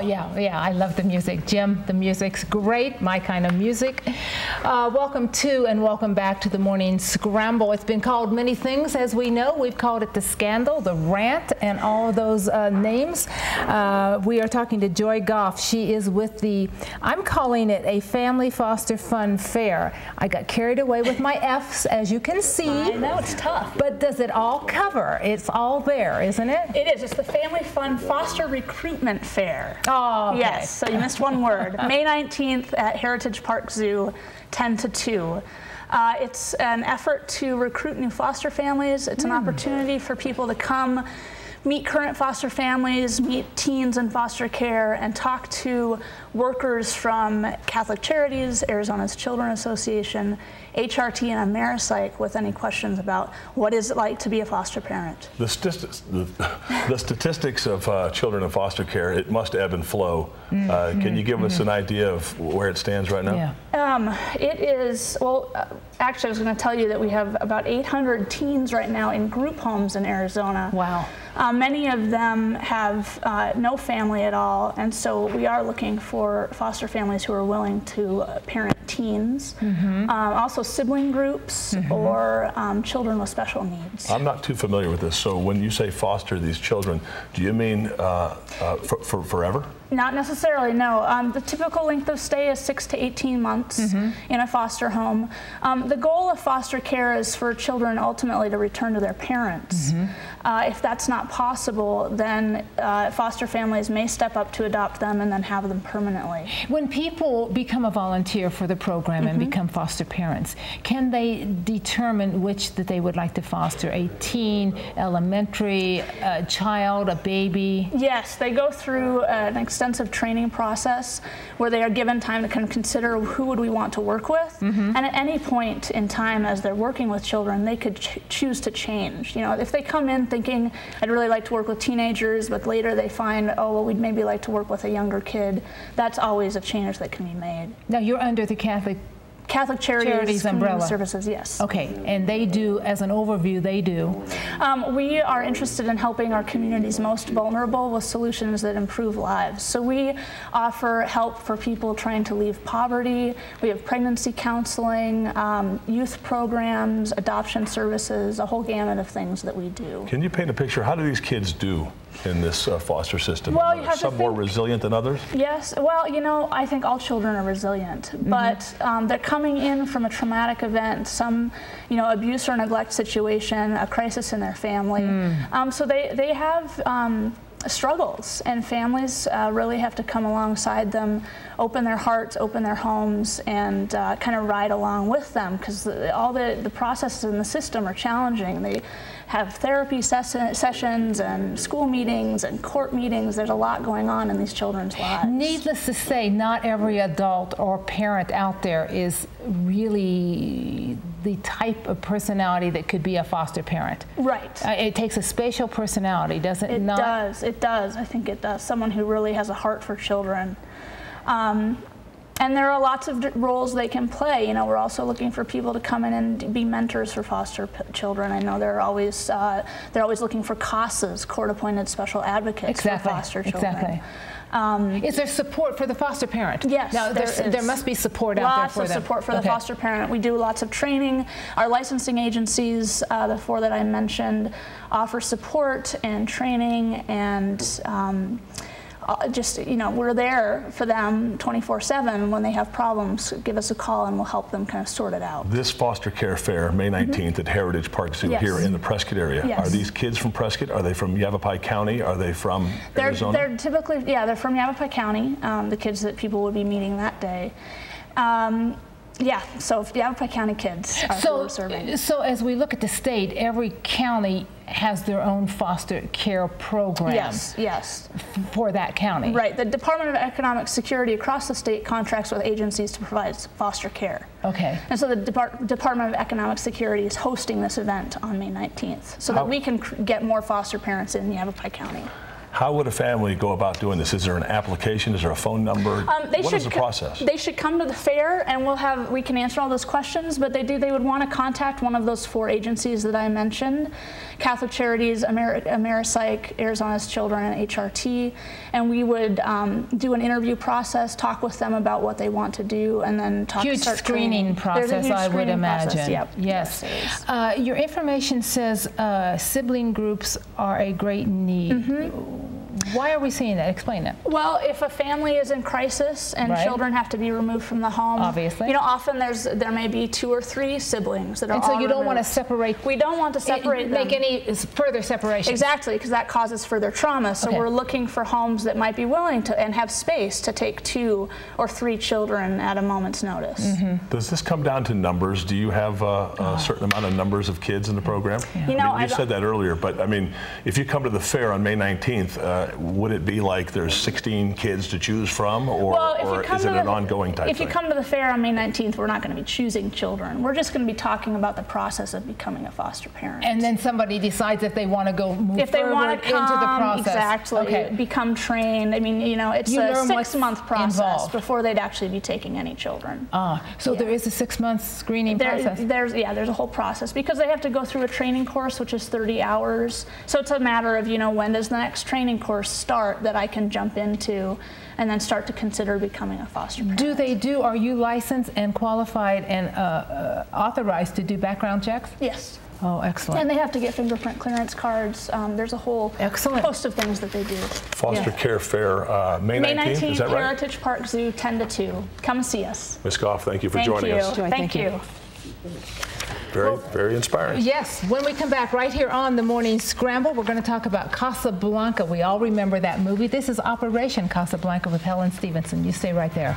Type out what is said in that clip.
yeah, I love the music. Jim, the music's great, my kind of music. Welcome to and welcome back to the Morning Scramble. It's been called many things, as we know. We've called it the Scandal, the Rant, and all of those names. We are talking to Joy Goff. She is with the, I'm calling it a Family Foster Fun Fair. I got carried away with my F's, as you can see. I know, it's tough. But does it all cover? It's all there, isn't it? It is. It's the Family Fun Foster Recruitment Fair. Oh, okay. Yes, so you missed one word. May 19th at Heritage Park Zoo, 10 to 2. It's an effort to recruit new foster families. It's an opportunity for people to come meet current foster families, meet teens in foster care, and talk to workers from Catholic Charities, Arizona's Children Association, HRT, and Ameripsych with any questions about what is it like to be a foster parent. The statistics of children in foster care, it must ebb and flow. Can you give us an idea of where it stands right now? Yeah. It is, well, actually I was going to tell you that we have about 800 teens right now in group homes in Arizona. Wow. Many of them have no family at all, and so we are looking for foster families who are willing to parent teens, also sibling groups, or children with special needs. I'm not too familiar with this, so when you say foster these children, do you mean for forever? Not necessarily, no. The typical length of stay is 6 to 18 months in a foster home. The goal of foster care is for children ultimately to return to their parents. If that's not possible, then foster families may step up to adopt them and then have them permanently. When people become a volunteer for the program and become foster parents, can they determine which that they would like to foster? A teen, elementary, a child, a baby? Yes, they go through an extensive training process where they are given time to kind of consider who would we want to work with, and at any point in time as they're working with children, they could choose to change. You know, if they come in thinking, I'd really like to work with teenagers, but later they find, oh, well, we'd maybe like to work with a younger kid, that's always a change that can be made. Now, you're under the Catholic Charities umbrella. Services, yes. Okay, and they do, as an overview, they do? We are interested in helping our community's most vulnerable with solutions that improve lives. So we offer help for people trying to leave poverty. We have pregnancy counseling, youth programs, adoption services, a whole gamut of things that we do. Can you paint a picture? How do these kids do in this foster system? Well, Are some more resilient than others? Yes, well, you know, I think all children are resilient, but they're coming in from a traumatic event, some, you know, abuse or neglect situation, a crisis in their family. So they have struggles, and families really have to come alongside them, open their hearts, open their homes, and kind of ride along with them, because all the processes in the system are challenging. They have therapy sessions and school meetings and court meetings. There's a lot going on in these children's lives. Needless to say, not every adult or parent out there is really the type of personality that could be a foster parent. Right. It takes a special personality, doesn't it? It does. It does. I think it does. Someone who really has a heart for children. And there are lots of roles they can play. You know, we're also looking for people to come in and be mentors for foster children. I know they're always looking for KAZTs, court-appointed special advocates for foster children. Exactly. Is there support for the foster parent? Yes, now, there must be support out there for them. Lots of support for the foster parent. We do lots of training. Our licensing agencies, the 4 that I mentioned, offer support and training, and just, you know, we're there for them 24/7. When they have problems, give us a call and we'll help them kind of sort it out. This foster care fair, May 19th at Heritage Park Zoo here in the Prescott area. Are these kids from Prescott? Are they from Yavapai County? Are they from Arizona? They're typically, they're from Yavapai County, the kids that people would be meeting that day. Yeah, so Yavapai County kids are who we're serving. So as we look at the state, every county has their own foster care program. Yes. For that county. Right. The Department of Economic Security across the state contracts with agencies to provide foster care. Okay. And so the Department of Economic Security is hosting this event on May 19th so that we can get more foster parents in Yavapai County. How would a family go about doing this? Is there an application? Is there a phone number? What is the process? They should come to the fair, and we can answer all those questions, but they would want to contact one of those 4 agencies that I mentioned: Catholic Charities, Ameripsych, Arizona's Children, and HRT, and we would do an interview process, talk with them about what they want to do, and then huge screening process, I would imagine. Yep. Yes. Your information says sibling groups are a great need. Why are we seeing that? Explain that. Well, if a family is in crisis and children have to be removed from the home, obviously, you know, often there may be 2 or 3 siblings that are and so you don't want to separate. We don't want to separate them. Make any further separation. Exactly, because that causes further trauma. So we're looking for homes that might be willing to and have space to take 2 or 3 children at a moment's notice. Does this come down to numbers? Do you have a certain amount of numbers of kids in the program? You know, you said that earlier, but I mean, if you come to the fair on May 19th, would it be like there's 16 kids to choose from, or is it an ongoing type thing? If you come to the fair on May 19th, we're not going to be choosing children. We're just going to be talking about the process of becoming a foster parent. And then somebody decides if they want to go move if they want to come, into the process. Exactly. Become trained. I mean, you know, it's a 6-month process before they'd actually be taking any children. So there is a 6-month screening process? There's a whole process, because they have to go through a training course, which is 30 hours. So it's a matter of, you know, when does the next training course start that I can jump into and then start to consider becoming a foster parent. Are you licensed and qualified and authorized to do background checks? Yes. Oh, excellent. And they have to get fingerprint clearance cards. There's a whole host of things that they do. Foster Care Fair, May 19th, is that right? Heritage Park Zoo, 10 to 2. Come see us. Ms. Goff, thank you for joining us. Thank you. Very, very inspiring. Yes, when we come back right here on the Morning Scramble, we're going to talk about Casablanca. We all remember that movie. This is Operation Casablanca with Helen Stevenson. You stay right there.